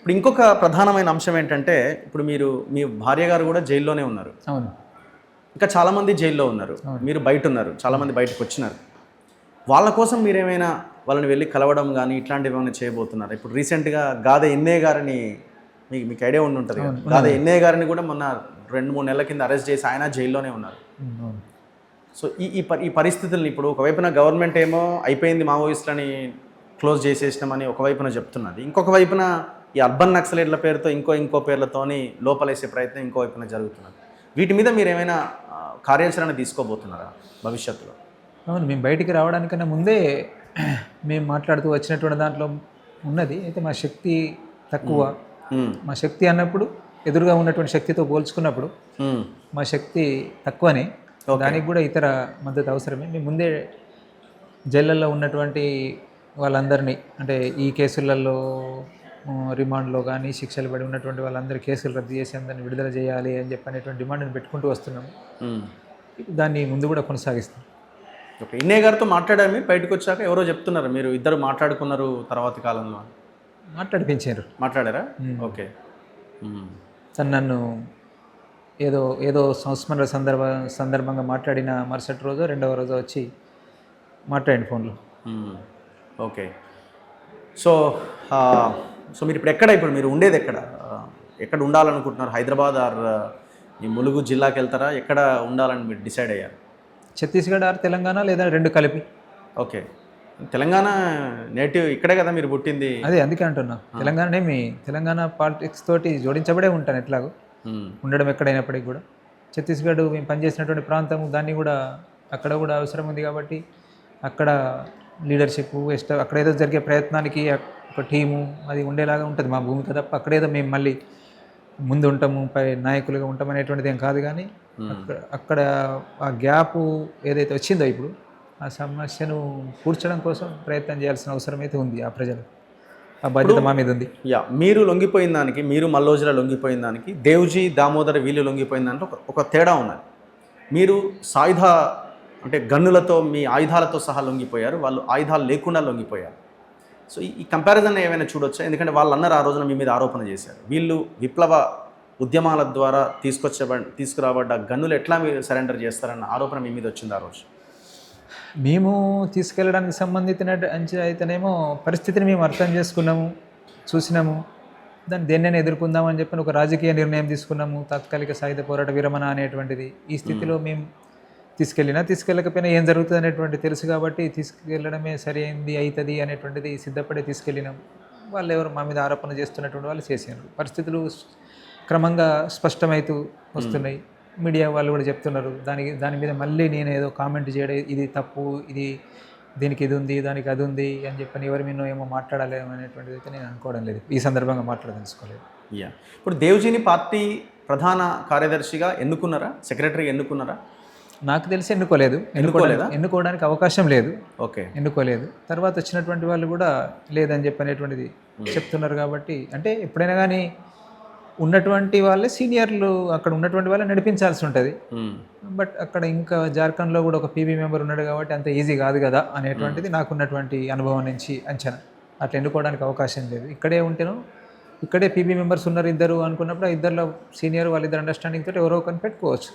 ఇప్పుడు ఇంకొక ప్రధానమైన అంశం ఏంటంటే, ఇప్పుడు మీ భార్య గారు కూడా జైల్లోనే ఉన్నారు. అవును. ఇంకా చాలామంది జైల్లో ఉన్నారు. అవును. మీరు బయట ఉన్నారు. చాలామంది బయటకు వచ్చినారు. వాళ్ళ కోసం మీరేమైనా వాళ్ళని వెళ్ళి కలవడం గానీ, ఇట్లాంటివి ఏమైనా చేయబోతున్నారా? ఇప్పుడు రీసెంట్‌గా గాదె ఎన్నయ్య గారిని మీకు ఐడియా ఉండి ఉంటది కదా! అవును. గాదె ఎన్నయ్య గారిని కూడా మొన్న 2, 3 నెలల కింద అరెస్ట్ చేసి ఆయన జైల్లోనే ఉన్నారు. అవును. సో, ఈ పరిస్థితుల్ని ఇప్పుడు ఒకవైపున గవర్నమెంట్ ఏమో అయిపోయింది మావోయిస్టులని క్లోజ్ చేసేసినామని ఒకవైపున చెప్తున్నది. ఇంకొక వైపున ఈ అర్బన్ నక్సలైట్ల పేరుతో ఇంకో పేర్లతోని లోపలేసే ప్రయత్నం ఇంకో వైపున జరుగుతున్నది. వీటి మీద మీరేమైనా కార్యాచరణ తీసుకోబోతున్నారా భవిష్యత్తులో? అవును. మేము బయటికి రావడానికన్నా ముందే మేము మాట్లాడుతూ వచ్చినటువంటి దాంట్లో ఉన్నది. అయితే మా శక్తి తక్కువ. మా శక్తి అన్నప్పుడు ఎదురుగా ఉన్నటువంటి శక్తితో పోల్చుకున్నప్పుడు మా శక్తి తక్కువనే. దానికి కూడా ఇతర మద్దతు అవసరమే. మేము ముందే జైళ్ళల్లో ఉన్నటువంటి వాళ్ళందరినీ, అంటే ఈ కేసులలో రిమాండ్లో కానీ శిక్షలు పడి ఉన్నటువంటి వాళ్ళందరి కేసులు రద్దు చేసి అందరిని విడుదల చేయాలి అని చెప్పనేటువంటి డిమాండ్ని పెట్టుకుంటూ వస్తున్నాము. దాన్ని ముందు కూడా కొనసాగిస్తాం. ఓకే. ఇన్నయ్య గారితో మాట్లాడారు మీరు బయటకు వచ్చాక? ఎవరో చెప్తున్నారు మీరు ఇద్దరు మాట్లాడుకున్నారు తర్వాతి కాలంలో. మాట్లాడిపించారు. మాట్లాడారా? ఓకే. తను నన్ను ఏదో సంస్మరణ సందర్భంగా మాట్లాడిన మరుసటి రోజు రెండవ రోజు వచ్చి మాట్లాడండి ఫోన్లో. ఓకే. సో మీరు ఇప్పుడు మీరు ఉండేది ఎక్కడ ఉండాలనుకుంటున్నారు? హైదరాబాద్ ఆర్ ఈ ములుగు జిల్లాకి వెళ్తారా? ఎక్కడ ఉండాలని మీరు డిసైడ్ అయ్యారు? ఛత్తీస్గఢ్ ఆర్ తెలంగాణ, లేదా రెండు కలిపి. ఓకే. తెలంగాణ నేటివ్ ఇక్కడే కదా మీరు పుట్టింది? అదే అందుకే అంటున్నా. తెలంగాణ పాలిటిక్స్ తోటి జోడించబడే ఉంటాను ఎట్లాగో ఉండడం ఎక్కడైనప్పటికీ కూడా. ఛత్తీస్గఢ్ మేము పనిచేసినటువంటి ప్రాంతం, దాన్ని కూడా అక్కడ కూడా అవసరం ఉంది కాబట్టి అక్కడ లీడర్షిప్ అక్కడ ఏదో జరిగే ప్రయత్నానికి ఒక టీము అది ఉండేలాగా ఉంటుంది మా భూమిక తప్ప. అక్కడేదో మేము మళ్ళీ ముందు ఉంటాము, నాయకులుగా ఉంటాం అనేటువంటిది ఏం కాదు. కానీ అక్కడ ఆ గ్యాపు ఏదైతే వచ్చిందో ఇప్పుడు ఆ సమస్యను పూడ్చడం కోసం ప్రయత్నం చేయాల్సిన అవసరం అయితే ఉంది. ఆ ప్రజలు ఆ బాధ్యత మా మీద ఉంది. మీరు లొంగిపోయిన దానికి, మీరు మల్లోజుల లొంగిపోయిన దానికి, దేవ్జీ దామోదర్ వీళ్ళు లొంగిపోయిన దాంట్లో ఒక తేడా ఉన్నది. మీరు సాయుధ అంటే గన్నులతో మీ ఆయుధాలతో సహా లొంగిపోయారు, వాళ్ళు ఆయుధాలు లేకుండా లొంగిపోయారు. సో ఈ కంపారిజన్ ఏమైనా చూడొచ్చా? ఎందుకంటే వాళ్ళు అన్నారు ఆ రోజున మీ మీద ఆరోపణ చేశారు, వీళ్ళు విప్లవ ఉద్యమాల ద్వారా తీసుకురాబడ్డ గన్నులు ఎట్లా మీరు సరెండర్ చేస్తారన్న ఆరోపణ మీ మీద వచ్చింది ఆ రోజు. మేము తీసుకెళ్ళడానికి సంబంధించిన అయితేనేమో పరిస్థితిని మేము అర్థం చేసుకున్నాము, చూసినాము, దేన్నైనా ఎదుర్కొందామని చెప్పి ఒక రాజకీయ నిర్ణయం తీసుకున్నాము. తాత్కాలిక సాయుధ పోరాట విరమణ అనేటువంటిది ఈ స్థితిలో మేము తీసుకెళ్ళకపోయినా ఏం జరుగుతుంది అనేటువంటి తెలుసు కాబట్టి తీసుకెళ్ళడమే సరి అయింది, అవుతుంది అనేటువంటిది సిద్ధపడే తీసుకెళ్ళినాం. వాళ్ళు ఎవరు మా మీద ఆరోపణ చేస్తున్నటువంటి వాళ్ళు చేశారు. పరిస్థితులు క్రమంగా స్పష్టమవుతూ వస్తున్నాయి. మీడియా వాళ్ళు కూడా చెప్తున్నారు. దాని మీద మళ్ళీ నేను ఏదో కామెంట్ చేయడం, ఇది తప్పు, దీనికి ఇది ఉంది, దానికి అది ఉంది అని చెప్పని ఎవరి మీద ఏమో మాట్లాడలేము అనేటువంటిది అయితే నేను అనుకోవడం లేదు. ఈ సందర్భంగా మాట్లాడదలుచుకోలేదు. ఇప్పుడు దేవ్జీని పార్టీ ప్రధాన కార్యదర్శిగా ఎన్నుకున్నారా? సెక్రటరీగా ఎన్నుకున్నారా? నాకు తెలిసి ఎన్నుకోవడానికి అవకాశం లేదు. ఓకే. ఎన్నుకోలేదు. తర్వాత వచ్చినటువంటి వాళ్ళు కూడా లేదని చెప్పనేటువంటిది చెప్తున్నారు. కాబట్టి అంటే ఎప్పుడైనా కానీ ఉన్నటువంటి వాళ్ళే సీనియర్లు, అక్కడ ఉన్నటువంటి వాళ్ళే నడిపించాల్సి ఉంటుంది. బట్ అక్కడ ఇంకా జార్ఖండ్లో కూడా ఒక పీబీ మెంబర్ ఉన్నాడు కాబట్టి అంత ఈజీ కాదు కదా అనేటువంటిది నాకున్నటువంటి అనుభవం నుంచి అంచనా. అట్లా ఎన్నుకోవడానికి అవకాశం లేదు. ఇక్కడే పీబీ మెంబర్స్ ఉన్నారు ఇద్దరు అనుకున్నప్పుడు ఆ ఇద్దరిలో సీనియర్ వాళ్ళిద్దరు అండర్స్టాండింగ్ తోటి ఎవరో ఒకరిని పెట్టుకోవచ్చు.